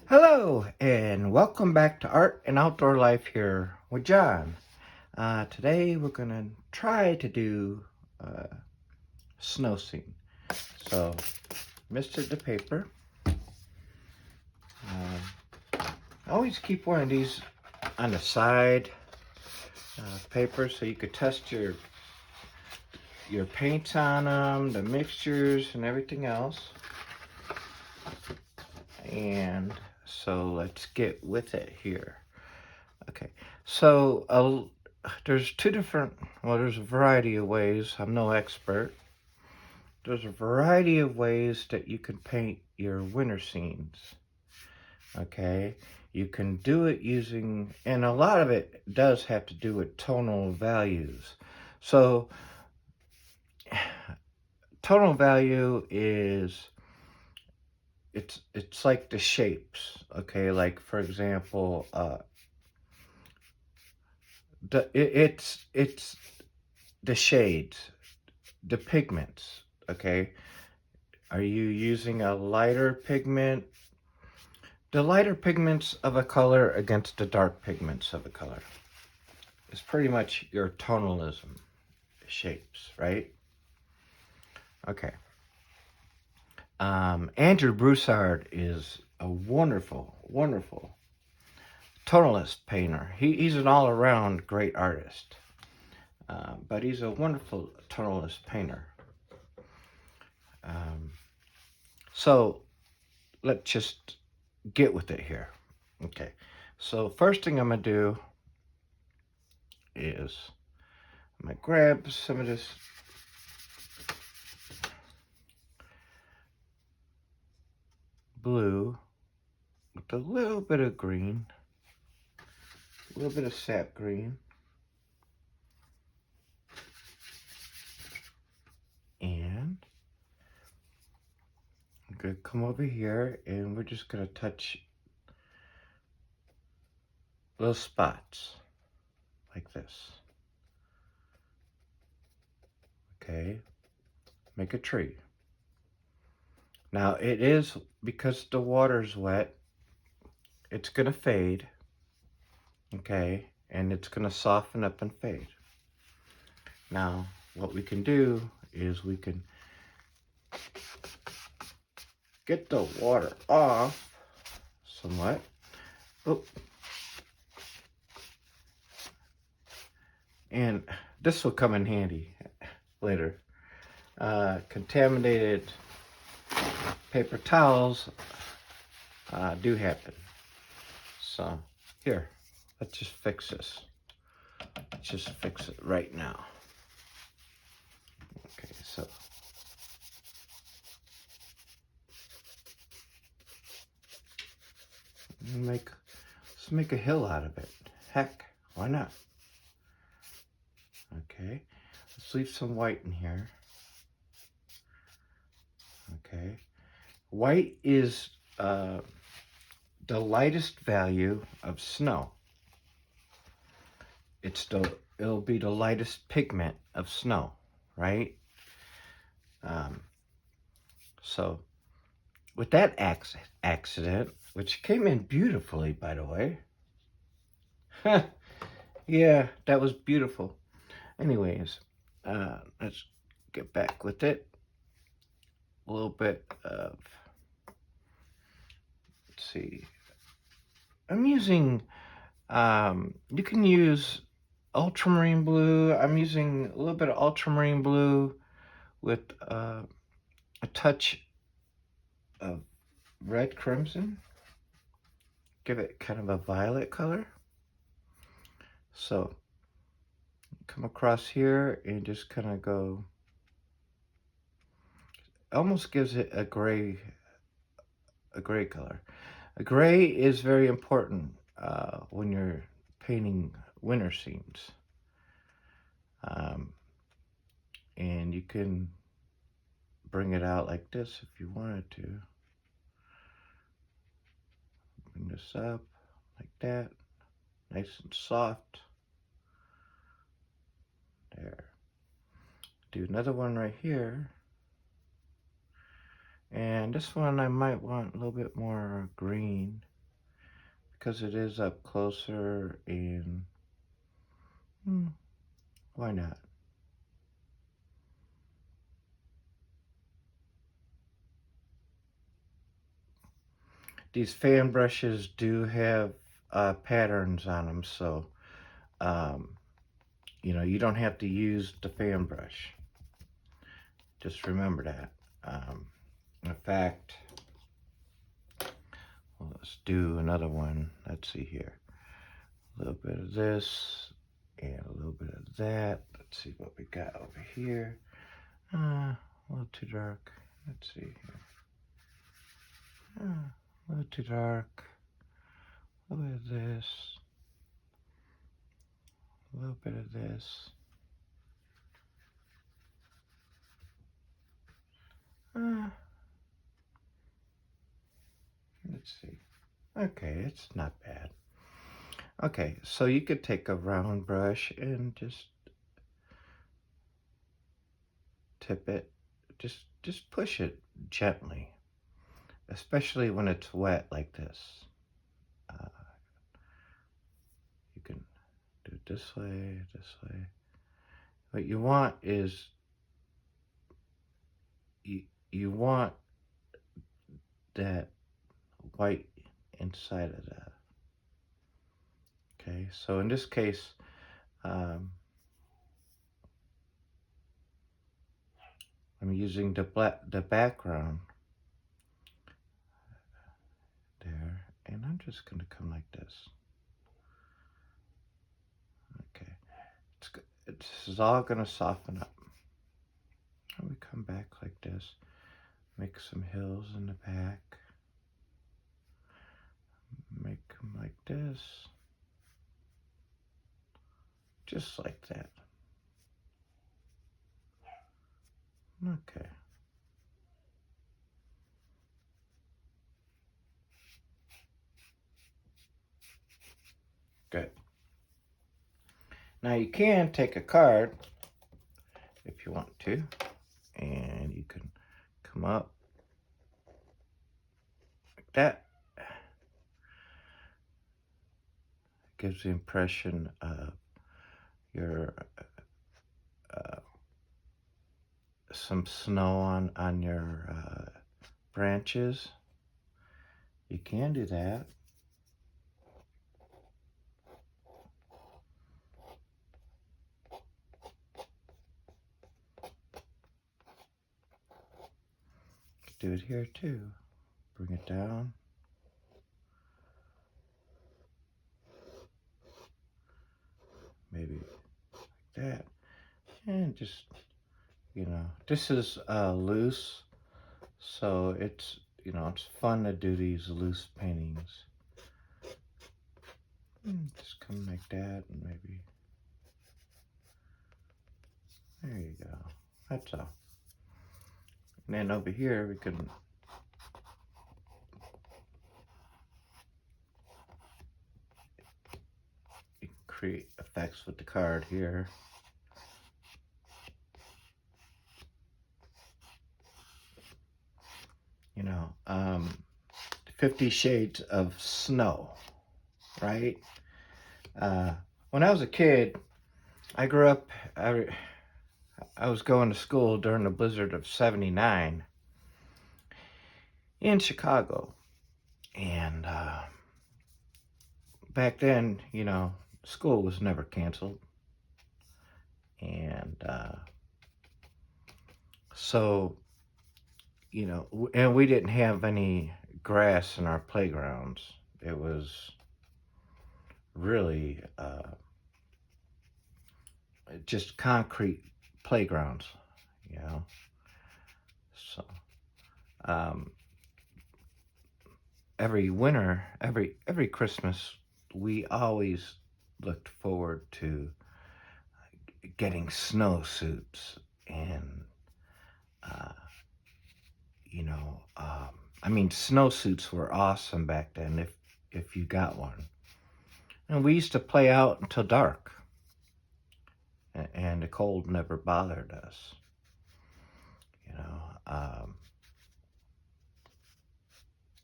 Hello, and welcome back to Art and Outdoor Life here with John. Today we're going to try to do a snow scene. So, misted the paper. I always keep one of these on the side paper so you could test your paints on them, the mixtures, and everything else. And so let's get with it here. Okay, so there's there's a variety of ways. I'm no expert. There's a variety of ways that you can paint your winter scenes. Okay, you can do it using, and a lot of it does have to do with tonal values. So, tonal value is it's like the shapes. Okay, like for example, it's the shades, the pigments. Okay, are you using a lighter pigment? The lighter pigments of a color against the dark pigments of a color is pretty much your tonalism shapes, right? Okay. Andrew Broussard is a wonderful, wonderful tonalist painter. He's an all-around great artist, but he's a wonderful tonalist painter. Um, so let's just get with it here. Okay. So first thing I'm gonna do is I'm gonna grab some of this blue with a little bit of green, a little bit of sap green, and I'm gonna come over here and we're just gonna touch little spots like this. Okay, make a tree. Now it is, because the water's wet, it's gonna fade, okay, and it's gonna soften up and fade. Now what we can do is we can get the water off somewhat. Oh, and this will come in handy later. Contaminated paper towels do happen. So here, let's just fix this. Let's just fix it right now. Okay, so let's make a hill out of it. Heck, why not? Okay, let's leave some white in here. Okay, white is the lightest value of snow. It'll be the lightest pigment of snow, right? So with that accident, which came in beautifully, by the way. Yeah, that was beautiful. Anyways, let's get back with it. A little bit of, let's see. I'm using, you can use ultramarine blue. I'm using a little bit of ultramarine blue with a touch of red crimson. Give it kind of a violet color. So come across here and just kind of go, almost gives it a gray color. A gray is very important when you're painting winter scenes. And you can bring it out like this if you wanted to. Bring this up like that, nice and soft. There. Do another one right here. And this one I might want a little bit more green. because it is up closer, and why not? These fan brushes do have patterns on them, so um, you don't have to use the fan brush. Just remember that. In fact, well, let's do another one. Let's see here. A little bit of this and a little bit of that. Let's see what we got over here. A little too dark. Let's see here. A little too dark. A little bit of this. A little bit of this. Let's see. Okay, it's not bad. Okay, so you could take a round brush and just tip it. Just push it gently, especially when it's wet like this. Uh, you can do it this way, this way. What you want is you want that white inside of that. Okay, so in this case, I'm using the background there, and I'm just going to come like this. Okay, this is all going to soften up. And we come back like this, make some hills in the back, make them like this, just like that. Okay. Good. Now you can take a card if you want to, and you can come up like that. Gives the impression of your some snow on your branches. You can do that. Do it here too. Bring it down. Maybe like that. And just, this is loose, so it's, it's fun to do these loose paintings. Just come like that, and maybe, there you go. That's all. And then over here, we can create effects with the card here. 50 Shades of Snow, right? When I was a kid, I grew up, I was going to school during the blizzard of 79 in Chicago. And back then, school was never canceled. And so, and we didn't have any grass in our playgrounds. It was really just concrete playgrounds, So every winter, every Christmas, we always looked forward to getting snowsuits and snowsuits were awesome back then if you got one. And we used to play out until dark, and the cold never bothered us.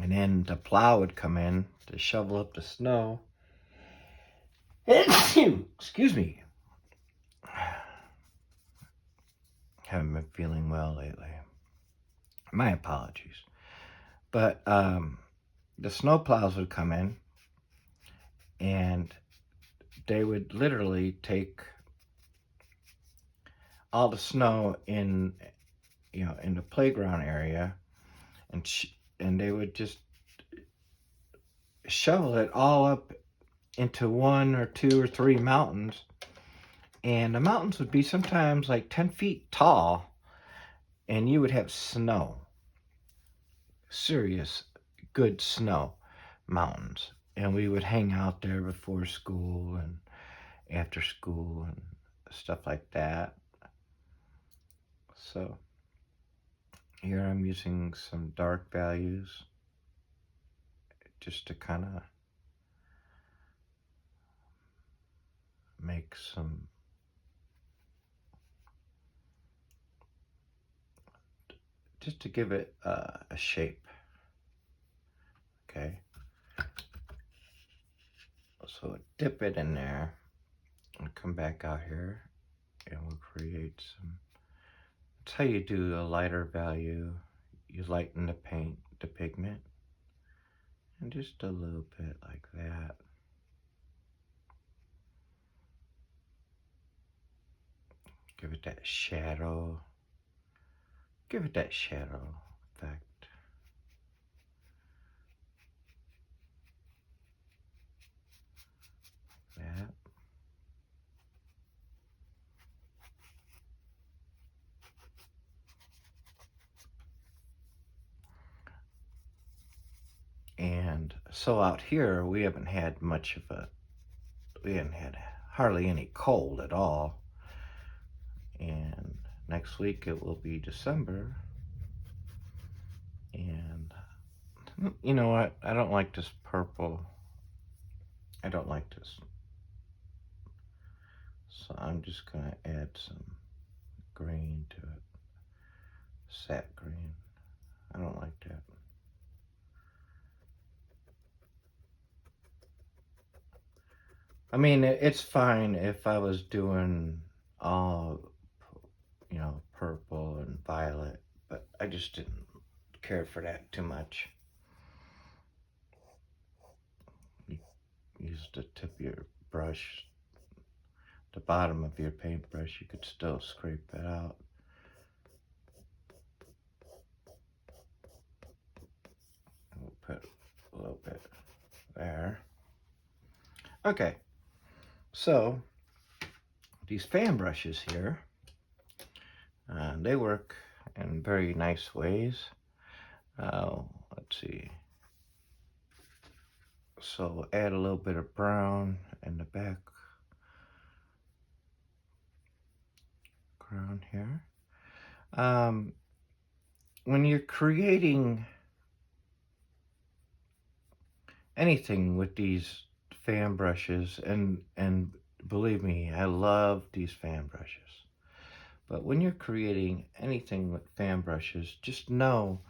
And then the plow would come in to shovel up the snow. Excuse me. Haven't been feeling well lately. My apologies. But the snow plows would come in, and they would literally take all the snow in in the playground area, and they would just shovel it all up into one or two or three mountains, and the mountains would be sometimes like 10 feet tall, and you would have snow, serious good snow mountains, and we would hang out there before school and after school and stuff like that. So here I'm using some dark values just to kind of make some, just to give it a shape. Okay, so dip it in there and come back out here, and we'll create some. That's how you do a lighter value. You lighten the paint, the pigment, and just a little bit like that. Give it that shadow. Give it that shadow effect. That. And so out here, we haven't had hardly any cold at all. And next week it will be December. And you know what? I don't like this purple. I don't like this. So I'm just going to add some green to it. Sap green. I don't like that. I mean, it's fine if I was doing all, purple and violet, but I just didn't care for that too much. You use the tip of your brush, the bottom of your paintbrush, you could still scrape that out. We'll put a little bit there. Okay, so these fan brushes here, they work in very nice ways. Let's see. So add a little bit of brown in the background here. When you're creating anything with these fan brushes, and believe me, I love these fan brushes. But when you're creating anything with fan brushes, just know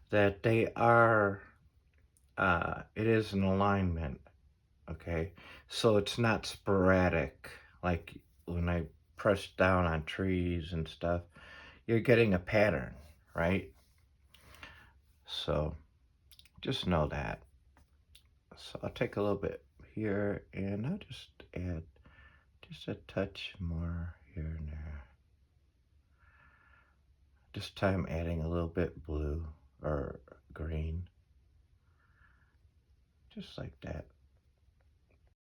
that they are, it is an alignment, okay? So it's not sporadic, like when I press down on trees and stuff, you're getting a pattern, right? So just know that. So I'll take a little bit here, and I'll just add just a touch more here and there. This time adding a little bit blue or green. Just like that.